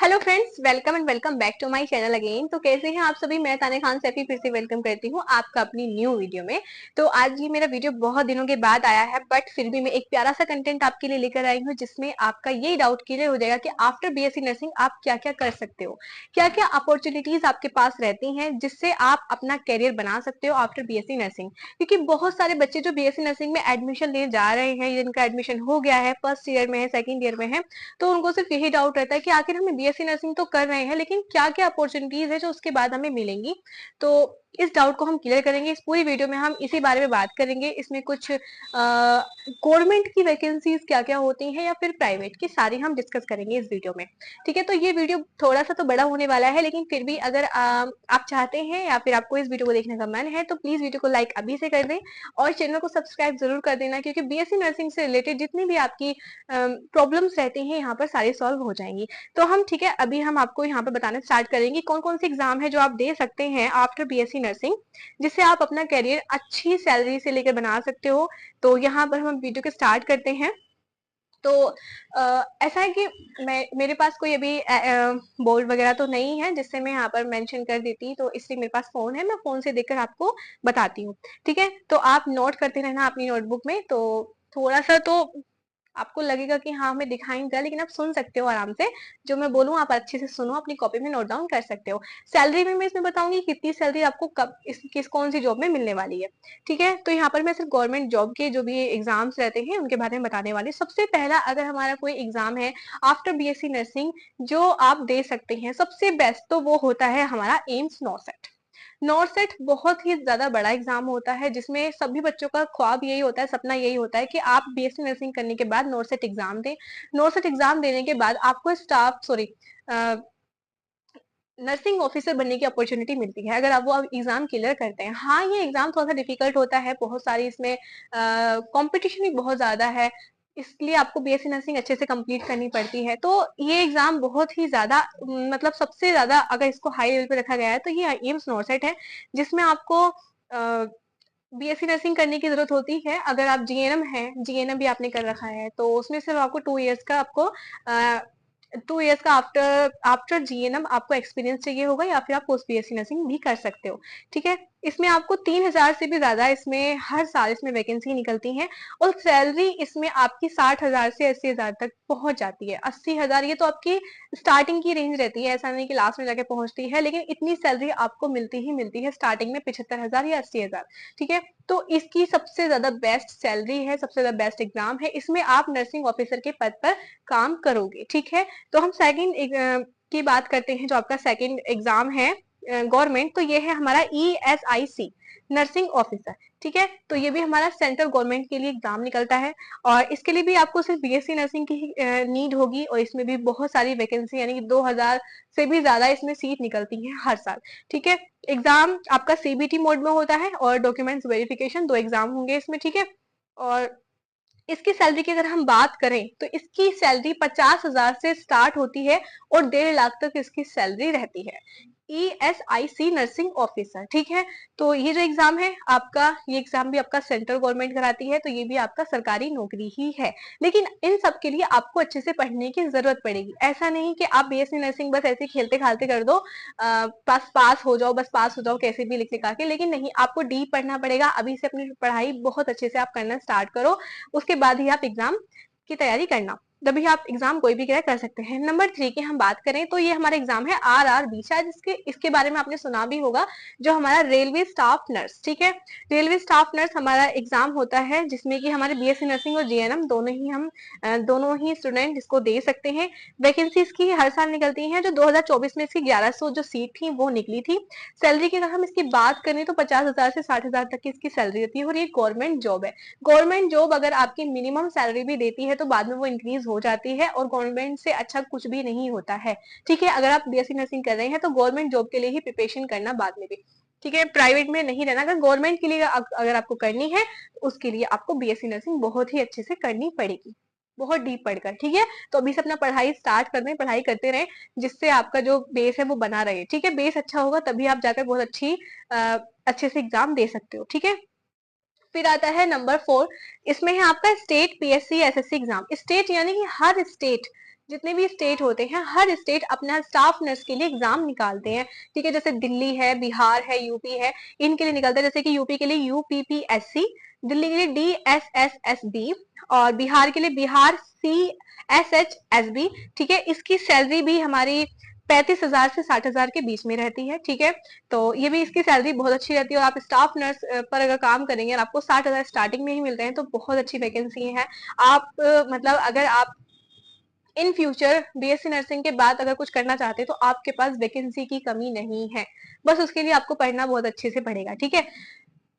Hello friends, welcome and welcome back to my channel again. तो कैसे हैं आप सभी। मैं ताने खान सैफी फिर से वेलकम करती हूँ आपका अपनी न्यू वीडियो में। तो आज ये मेरा वीडियो बहुत दिनों के बाद आया है, बट फिर भी मैं एक प्यारा सा कंटेंट आपके लिए लेकर आई हूँ जिसमें आपका ये डाउट क्लियर हो जाएगा कि आफ्टर बीएससी नर्सिंग आप क्या क्या कर सकते हो, क्या क्या अपॉर्चुनिटीज आपके पास रहती हैं जिससे आप अपना करियर बना सकते हो आफ्टर बीएससी नर्सिंग। क्योंकि बहुत सारे बच्चे जो बीएससी नर्सिंग में एडमिशन लेने जा रहे हैं, जिनका एडमिशन हो गया है, फर्स्ट ईयर में है, सेकेंड ईयर में है, तो उनको सिर्फ यही डाउट रहता है कि आखिर हमें बीएससी नर्सिंग तो कर रहे हैं, लेकिन क्या क्या अपॉर्चुनिटीज है जो उसके बाद हमें मिलेंगी। तो इस डाउट को हम क्लियर करेंगे। इस पूरी वीडियो में हम इसी बारे में बात करेंगे। इसमें कुछ गवर्नमेंट की वैकेंसीज क्या क्या होती हैं या फिर प्राइवेट की, सारी हम डिस्कस करेंगे इस वीडियो में। ठीक है, तो ये वीडियो थोड़ा सा तो बड़ा होने वाला है, लेकिन फिर भी अगर आप चाहते हैं या फिर आपको इस वीडियो को देखने का मन है तो प्लीज वीडियो को लाइक अभी से कर दें और चैनल को सब्सक्राइब जरूर कर देना, क्योंकि बीएससी नर्सिंग से रिलेटेड जितनी भी आपकी प्रॉब्लम्स रहती हैं यहाँ पर सारी सॉल्व हो जाएंगी। तो हम ठीक है, अभी हम आपको यहाँ पर बताना स्टार्ट करेंगे कौन कौन से एग्जाम है जो आप दे सकते हैं आफ्टर बीएससी नर्सिंग, जिससे आप अपना करियर अच्छी सैलरी से लेकर बना सकते हो। तो यहाँ पर हम वीडियो को स्टार्ट करते हैं। तो ऐसा है कि मेरे पास कोई अभी बोर्ड वगैरह तो नहीं है जिससे मैं यहाँ पर मेंशन कर देती, तो इसलिए मेरे पास फोन है, मैं फोन से देखकर आपको बताती हूँ। ठीक है, तो आप नोट करते रहना अपनी नोटबुक में। तो थोड़ा सा तो आपको लगेगा कि हाँ हमें दिखाई नहीं दे रहा, लेकिन आप सुन सकते हो आराम से। जो मैं बोलूँ आप अच्छे से सुनो, अपनी कॉपी में नोट डाउन कर सकते हो। सैलरी में मैं इसमें बताऊंगी कितनी सैलरी आपको कब किस कौन सी जॉब में मिलने वाली है। ठीक है, तो यहाँ पर मैं सिर्फ गवर्नमेंट जॉब के जो भी एग्जाम्स रहते हैं उनके बारे में बताने वाली। सबसे पहला, अगर हमारा कोई एग्जाम है आफ्टर बीएससी नर्सिंग जो आप दे सकते हैं, सबसे बेस्ट तो वो होता है हमारा एम्स नॉसेट। नॉर्सेट बहुत ही ज्यादा बड़ा एग्जाम होता है जिसमें सभी बच्चों का ख्वाब यही होता है, सपना यही होता है कि आप बीएससी नर्सिंग करने के बाद नॉर्सेट एग्जाम दें। नॉर्सेट एग्जाम देने के बाद आपको स्टाफ सॉरी नर्सिंग ऑफिसर बनने की अपॉर्चुनिटी मिलती है अगर आप वो एग्जाम क्लियर करते हैं। हाँ, ये एग्जाम थोड़ा सा डिफिकल्ट होता है, बहुत सारी इसमें कंपटीशन भी बहुत ज्यादा है, इसलिए आपको बीएससी नर्सिंग अच्छे से कंप्लीट करनी पड़ती है। तो ये एग्जाम बहुत ही ज्यादा मतलब सबसे ज्यादा अगर इसको हाई लेवल पे रखा गया है तो ये एम्स नॉर्सेट है, जिसमें आपको बीएससी नर्सिंग करने की जरूरत होती है। अगर आप जीएनएम है, जीएनएम भी आपने कर रखा है, तो उसमें सिर्फ आपको 2 इयर्स का आपको 2 इयर्स का आफ्टर आफ्टर जीएनएम आपको एक्सपीरियंस चाहिए होगा, या फिर आप पोस्ट बीएससी नर्सिंग भी कर सकते हो। ठीक है, इसमें आपको 3,000 से भी ज्यादा इसमें हर साल इसमें वैकेंसी निकलती है, और सैलरी इसमें आपकी 60,000 से 80,000 तक पहुंच जाती है। 80,000 ये तो आपकी स्टार्टिंग की रेंज रहती है, ऐसा नहीं कि लास्ट में जाके पहुंचती है, लेकिन इतनी सैलरी आपको मिलती ही मिलती है स्टार्टिंग में, 75,000 या 80,000। ठीक है, तो इसकी सबसे ज्यादा बेस्ट सैलरी है, सबसे ज्यादा बेस्ट एग्जाम है, इसमें आप नर्सिंग ऑफिसर के पद पर काम करोगे। ठीक है, तो हम सेकंड की बात करते हैं। जो आपका सेकंड एग्जाम है गवर्नमेंट, तो ये है हमारा ESIC नर्सिंग ऑफिसर। ठीक है, तो ये भी हमारा सेंट्रल गवर्नमेंट के लिए एग्जाम निकलता है, और इसके लिए भी आपको सिर्फ बीएससी नर्सिंग की नीड होगी, और इसमें भी बहुत सारी वैकेंसी यानी कि 2,000 से भी ज्यादा इसमें सीट निकलती है हर साल। ठीक है, एग्जाम आपका सीबीटी मोड में होता है, और डॉक्यूमेंट्स वेरिफिकेशन, 2 एग्जाम होंगे इसमें। ठीक है, और इसकी सैलरी की अगर हम बात करें तो इसकी सैलरी 50,000 से स्टार्ट होती है और 1.5 लाख तक इसकी सैलरी रहती है। ESIC nursing officer. ठीक है, तो ये जो एग्जाम है आपका, ये एग्जाम भी आपका सेंट्रल गवर्नमेंट कराती है, तो ये भी आपका सरकारी नौकरी ही है। लेकिन इन सब के लिए आपको अच्छे से पढ़ने की जरूरत पड़ेगी। ऐसा नहीं कि आप बीएससी नर्सिंग बस ऐसे खेलते खालते कर दो, बस पास हो जाओ, बस पास हो जाओ कैसे भी लिख लिखा के, लेकिन नहीं, आपको डीप पढ़ना पड़ेगा। अभी से अपनी पढ़ाई बहुत अच्छे से आप करना स्टार्ट करो, उसके बाद ही आप एग्जाम की तैयारी करना, तभी आप एग्जाम कोई भी क्लियर कर सकते हैं। नंबर 3 की हम बात करें तो ये हमारा एग्जाम है RRB, शायद इसके बारे में आपने सुना भी होगा, जो हमारा रेलवे स्टाफ नर्स। ठीक है, रेलवे स्टाफ नर्स हमारा एग्जाम होता है जिसमें कि हमारे बीएससी नर्सिंग और जीएनएम दोनों ही स्टूडेंट इसको दे सकते हैं। वैकेंसी इसकी हर साल निकलती है। जो 2024 में इसकी 1100 जो सीट थी वो निकली थी। सैलरी की अगर हम इसकी बात करें तो 50,000 से 60,000 तक की इसकी सैलरी रहती है, और ये गवर्नमेंट जॉब है। गवर्नमेंट जॉब अगर आपकी मिनिमम सैलरी भी देती है तो बाद में वो इंक्रीज हो जाती है, और गवर्नमेंट से अच्छा कुछ भी नहीं होता है। ठीक है, अगर आप बीएससी नर्सिंग कर रहे हैं तो गवर्नमेंट जॉब के लिए ही प्रिपरेशन करना बाद में भी। ठीक है, प्राइवेट में नहीं रहना। अगर गवर्नमेंट के लिए अगर आपको करनी है तो उसके लिए आपको बीएससी नर्सिंग बहुत ही अच्छे से करनी पड़ेगी, बहुत डीप पढ़कर। ठीक है, तो अभी से अपना पढ़ाई स्टार्ट कर दें, पढ़ाई करते रहें, जिससे आपका जो बेस है वो बना रहे। ठीक है, बेस अच्छा होगा तभी आप जाकर बहुत अच्छे से एग्जाम दे सकते हो। ठीक है, फिर आता है नंबर 4, इसमें है आपका state PSC SSC exam. State यानी कि हर स्टेट जितने भी स्टेट होते हैं, हर स्टेट अपना स्टाफ नर्स के लिए एग्जाम निकालते हैं, ठीक है। जैसे दिल्ली है, बिहार है, यूपी है, इनके लिए निकलते हैं। जैसे कि यूपी के लिए यूपीपीएससी, दिल्ली के लिए डीएसएसएसबी, और बिहार के लिए बिहार सीएसएचएसबी, ठीक है। इसकी सैलरी भी हमारी 35,000 से 60,000 के बीच में रहती है, ठीक है। तो ये भी इसकी सैलरी बहुत अच्छी रहती है, और आप स्टाफ नर्स पर अगर काम करेंगे और आपको 60,000 स्टार्टिंग में ही मिलते हैं, तो बहुत अच्छी वैकेंसी है। आप मतलब अगर आप इन फ्यूचर बीएससी नर्सिंग के बाद अगर कुछ करना चाहते हैं, तो आपके पास वैकेंसी की कमी नहीं है, बस उसके लिए आपको पढ़ना बहुत अच्छे से पड़ेगा, ठीक है।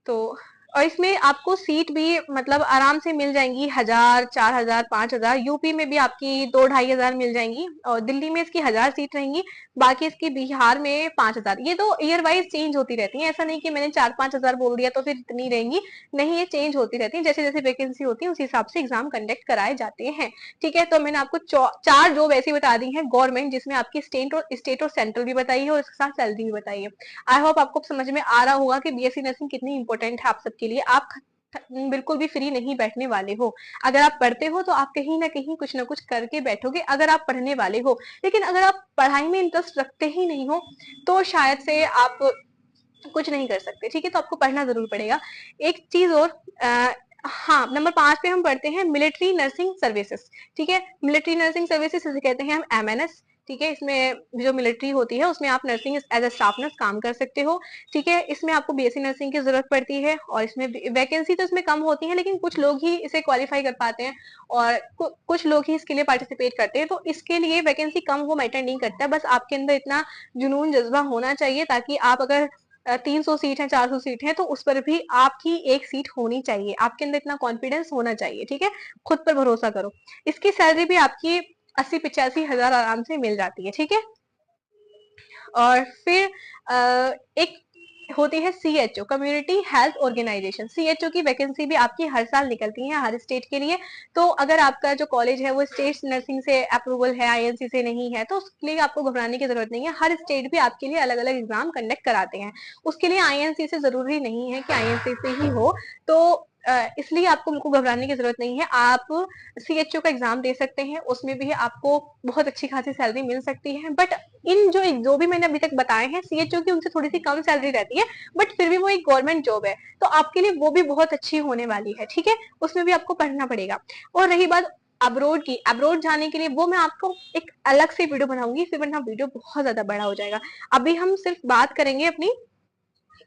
तो और इसमें आपको सीट भी मतलब आराम से मिल जाएंगी, 1000, 4000, 5000। यूपी में भी आपकी 2-2,500 मिल जाएंगी, और दिल्ली में इसकी 1000 सीट रहेंगी, बाकी इसकी बिहार में 5000। ये तो ईयर वाइज चेंज होती रहती है, ऐसा नहीं कि मैंने 4-5 हजार बोल दिया तो फिर इतनी रहेंगी, नहीं, ये चेंज होती रहती है। जैसे जैसे वैकेंसी होती है उस हिसाब से एग्जाम कंडक्ट कराए जाते हैं, ठीक है। तो मैंने आपको 4 जॉब ऐसी बता दी है गवर्नमेंट, जिसमें आपकी स्टेट और सेंट्रल भी बताई है, और इसके साथ सैलरी भी बताई है। आई होप आपको समझ में आ रहा होगा कि बीएससी नर्सिंग कितनी इंपॉर्टेंट है आप सबके लिए। आप बिल्कुल भी फ्री नहीं बैठने वाले हो। अगर आप पढ़ते हो तो आप कहीं ना कहीं कुछ ना कुछ करके बैठोगे, अगर आप पढ़ने वाले हो। लेकिन अगर आप पढ़ाई में इंटरेस्ट रखते ही नहीं हो, तो शायद से आप कुछ नहीं कर सकते, ठीक है। तो आपको पढ़ना जरूर पड़ेगा। एक चीज और, हाँ, नंबर 5 पे हम पढ़ते हैं मिलिट्री नर्सिंग सर्विसेज, ठीक है। मिलिट्री नर्सिंग सर्विसेज इसे कहते हैं हम एमएनएस, ठीक है। इसमें जो मिलिट्री होती है उसमें आप nursing as a staff nurse काम कर सकते हो, ठीक है। इसमें आपको बीएससी नर्सिंग की जरूरत पड़ती है, और इसमें वैकेंसी तो इसमें कम होती है, लेकिन कुछ लोग ही इसे क्वालिफाई कर पाते हैं, और कुछ लोग ही इसके लिए पार्टिसिपेट करते हैं। तो इसके लिए वैकेंसी कम वो मैटर नहीं करता, बस आपके अंदर इतना जुनून जज्बा होना चाहिए, ताकि आप अगर 300 सीट है, 400 सीट है, तो उस पर भी आपकी एक सीट होनी चाहिए। आपके अंदर इतना कॉन्फिडेंस होना चाहिए, ठीक है। खुद पर भरोसा करो। इसकी सैलरी भी आपकी 80-85 हजार आराम से मिल जाती है, ठीक है। और फिर एक होती है CHO, community health organization. CHO की वैकेंसी भी आपकी हर साल निकलती है, हर स्टेट के लिए। तो अगर आपका जो कॉलेज है वो स्टेट नर्सिंग से अप्रूवल है, आईएनसी से नहीं है, तो उसके लिए आपको घबराने की जरूरत नहीं है। हर स्टेट भी आपके लिए अलग अलग एग्जाम कंडक्ट कराते हैं। उसके लिए आईएनसी से जरूरी नहीं है कि आईएनसी से ही हो, तो इसलिए आपको बिल्कुल घबराने की जरूरत नहीं है। आप सीएचओ का एग्जाम दे सकते हैं, उसमें भी आपको बहुत अच्छी खासी सैलरी मिल सकती है। बट इन जो भी मैंने अभी तक बताए हैं सीएचओ की, उनसे थोड़ी सी कम सैलरी रहती है, बट फिर भी वो एक गवर्नमेंट जॉब है, तो आपके लिए वो भी बहुत अच्छी होने वाली है, ठीक है। उसमें भी आपको पढ़ना पड़ेगा। और रही बात अब्रोड की, अब्रोड जाने के लिए वो मैं आपको एक अलग से वीडियो बनाऊंगी, फिर वरना वीडियो बहुत ज्यादा बड़ा हो जाएगा। अभी हम सिर्फ बात करेंगे अपनी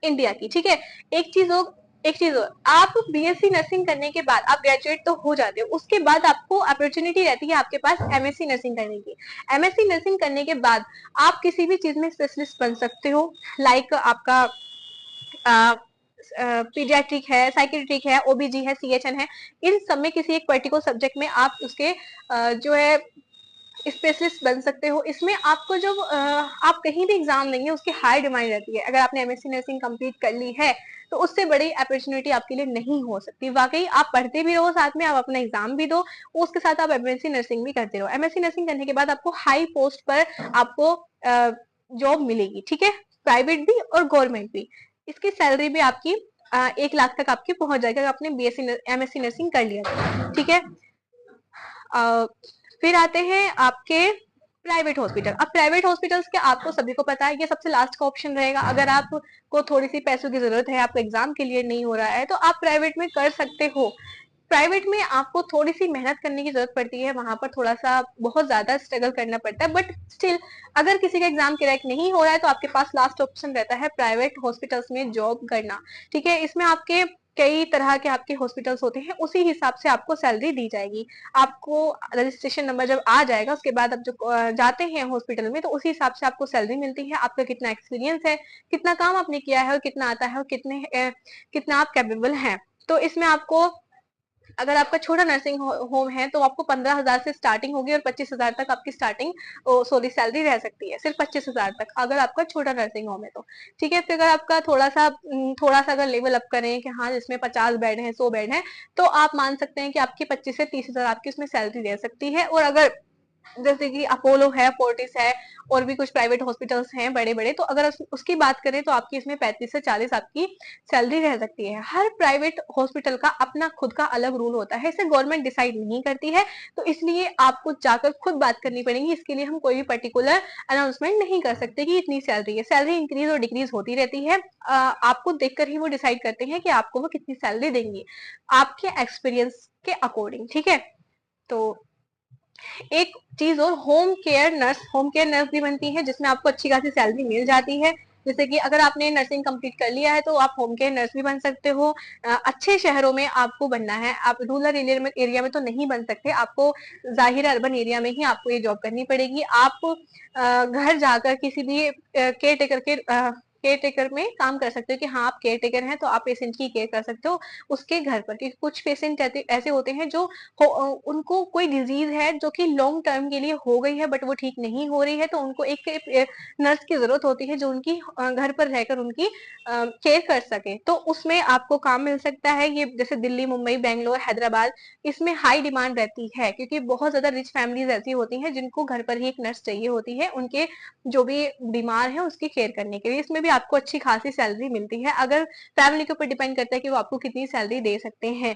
इंडिया की, ठीक है। एक चीज हो एक चीज और, आप बीएससी नर्सिंग करने के बाद आप ग्रेजुएट तो हो जाते हो, उसके बाद आपको अपॉर्चुनिटी रहती है आपके पास एमएससी नर्सिंग करने की। एमएससी नर्सिंग करने के बाद आप किसी भी चीज में स्पेशलिस्ट बन सकते हो, लाइक आपका पीडियाट्रिक है, साइकेट्रिक है, ओबीजी है, सीएचएन है। इन सब में किसी एक पर्टिकुलर सब्जेक्ट में आप उसके जो है स्पेशलिस्ट बन सकते हो। इसमें आपको जो आप कहीं भी एग्जाम देंगे उसकी हाई डिमांड रहती है। अगर आपने एमएससी नर्सिंग कंप्लीट कर ली है, तो उससे बड़ी अपॉर्चुनिटी आपके लिए नहीं हो सकती। वाकई आप पढ़ते भी रहो, साथ में आप अपना एग्जाम भी दो, उसके साथ आप एमएससी नर्सिंग भी करते रहो। एमएससी नर्सिंग करने के बाद आपको हाई पोस्ट पर आपको जॉब मिलेगी, ठीक है, प्राइवेट भी और गवर्नमेंट भी। इसकी सैलरी भी आपकी 1 लाख तक आपकी पहुंच जाएगी, अगर आपने बीएससी एमएससी नर्सिंग कर लिया, ठीक है। फिर आते हैं आपके प्राइवेट हॉस्पिटल। अब प्राइवेट हॉस्पिटल्स के आपको सभी को पता है, ये सबसे लास्ट का ऑप्शन रहेगा। अगर आपको थोड़ी सी पैसों की जरूरत है, आपको एग्जाम क्लियर नहीं हो रहा है, तो आप प्राइवेट में कर सकते हो। प्राइवेट में आपको थोड़ी सी मेहनत करने की जरूरत पड़ती है, वहां पर थोड़ा सा बहुत ज्यादा स्ट्रगल करना पड़ता है, बट स्टिल अगर किसी का एग्जाम क्रैक नहीं हो रहा है, तो आपके पास लास्ट ऑप्शन रहता है प्राइवेट हॉस्पिटल्स में जॉब करना, ठीक है। इसमें आपके कई तरह के आपके हॉस्पिटल्स होते हैं, उसी हिसाब से आपको सैलरी दी जाएगी। आपको रजिस्ट्रेशन नंबर जब आ जाएगा, उसके बाद आप जो जाते हैं हॉस्पिटल में, तो उसी हिसाब से आपको सैलरी मिलती है। आपका कितना एक्सपीरियंस है, कितना काम आपने किया है, और कितना आता है, और कितना आप कैपेबल हैं। तो इसमें आपको, अगर आपका छोटा नर्सिंग होम है, तो आपको 15,000 से स्टार्टिंग होगी, और 25,000 तक आपकी स्टार्टिंग सॉरी सैलरी रह सकती है, सिर्फ 25,000 तक अगर आपका छोटा नर्सिंग होम है तो, ठीक है। फिर अगर आपका थोड़ा सा अगर लेवल अप करें कि हाँ जिसमें 50 बेड है, 100 बेड है, तो आप मान सकते हैं कि आपकी 25 से 30,000 आपकी उसमें सैलरी रह सकती है। और अगर जैसे कि अपोलो है, फोर्टिस है, और भी कुछ प्राइवेट हॉस्पिटल्स हैं बड़े बड़े। तो अगर उसकी बात करें तो आपकी इसमें 35 से 40 आपकी सैलरी रह सकती है। हर प्राइवेट हॉस्पिटल का अपना खुद का अलग रूल होता है, इसे गवर्नमेंट डिसाइड नहीं करती है, तो इसलिए आपको जाकर खुद बात करनी पड़ेगी। इसके लिए हम कोई भी पर्टिकुलर अनाउंसमेंट नहीं कर सकते कि इतनी सैलरी है। सैलरी इंक्रीज और डिक्रीज होती रहती है, आपको देखकर ही वो डिसाइड करते हैं कि आपको वो कितनी सैलरी देंगी, आपके एक्सपीरियंस के अकॉर्डिंग। ठीक है, तो एक चीज और, होम केयर नर्स भी बनती है, जिसमें आपको अच्छी खासी सैलरी मिल जाती है। जैसे कि अगर आपने नर्सिंग कंप्लीट कर लिया है तो आप होम केयर नर्स भी बन सकते हो। अच्छे शहरों में आपको बनना है, आप रूरल एरिया में तो नहीं बन सकते, आपको जाहिर अर्बन एरिया में ही आपको ये जॉब करनी पड़ेगी। आप घर जाकर किसी भी केयर टेकर में काम कर सकते हो कि हाँ आप केयर टेकर हैं तो आप पेशेंट की केयर कर सकते हो उसके घर पर। क्योंकि कुछ पेशेंट ऐसे होते हैं जो उनको कोई डिजीज है जो कि लॉन्ग टर्म के लिए हो गई है बट वो ठीक नहीं हो रही है, तो उनको एक नर्स की जरूरत होती है जो उनकी घर पर रहकर उनकी केयर कर सके। तो उसमें आपको काम मिल सकता है। ये जैसे दिल्ली, मुंबई, बेंगलोर, हैदराबाद, इसमें हाई डिमांड रहती है क्योंकि बहुत ज्यादा रिच फैमिलीज ऐसी होती हैं जिनको घर पर ही एक नर्स चाहिए होती है उनके जो भी बीमार है उसकी केयर करने के लिए। इसमें भी आपको अच्छी खासी सैलरी मिलती है, अगर फैमिली के ऊपर डिपेंड करता है कि वो आपको कितनी सैलरी दे सकते हैं।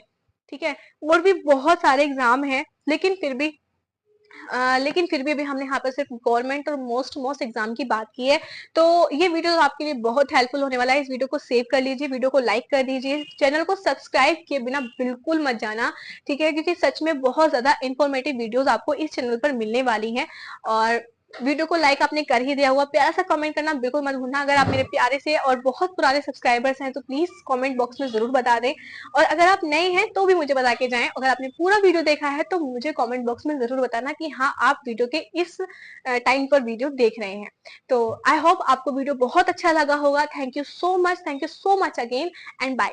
ठीक है, और भी बहुत सारे एग्जाम हैं, लेकिन फिर भी अभी हमने यहाँ पर सिर्फ गवर्नमेंट और मोस्ट एग्जाम की बात की है। तो ये वीडियो आपके लिए बहुत हेल्पफुल होने वाला है। इस वीडियो को सेव कर लीजिए, वीडियो को लाइक कर दीजिए, चैनल को सब्सक्राइब किए बिना बिल्कुल मत जाना। ठीक है, क्योंकि सच में बहुत ज्यादा इंफॉर्मेटिव वीडियोस आपको इस चैनल पर मिलने वाली हैं। और वीडियो को लाइक आपने कर ही दिया हुआ, प्यारा सा कमेंट करना बिल्कुल मत भूलना। अगर आप मेरे प्यारे से और बहुत पुराने सब्सक्राइबर्स हैं तो प्लीज कमेंट बॉक्स में जरूर बता दें, और अगर आप नए हैं तो भी मुझे बता के जाएं। अगर आपने पूरा वीडियो देखा है तो मुझे कमेंट बॉक्स में जरूर बताना कि हाँ आप वीडियो के इस टाइम पर वीडियो देख रहे हैं। तो आई होप आपको वीडियो बहुत अच्छा लगा होगा। Thank you so much, thank you so much again, and bye.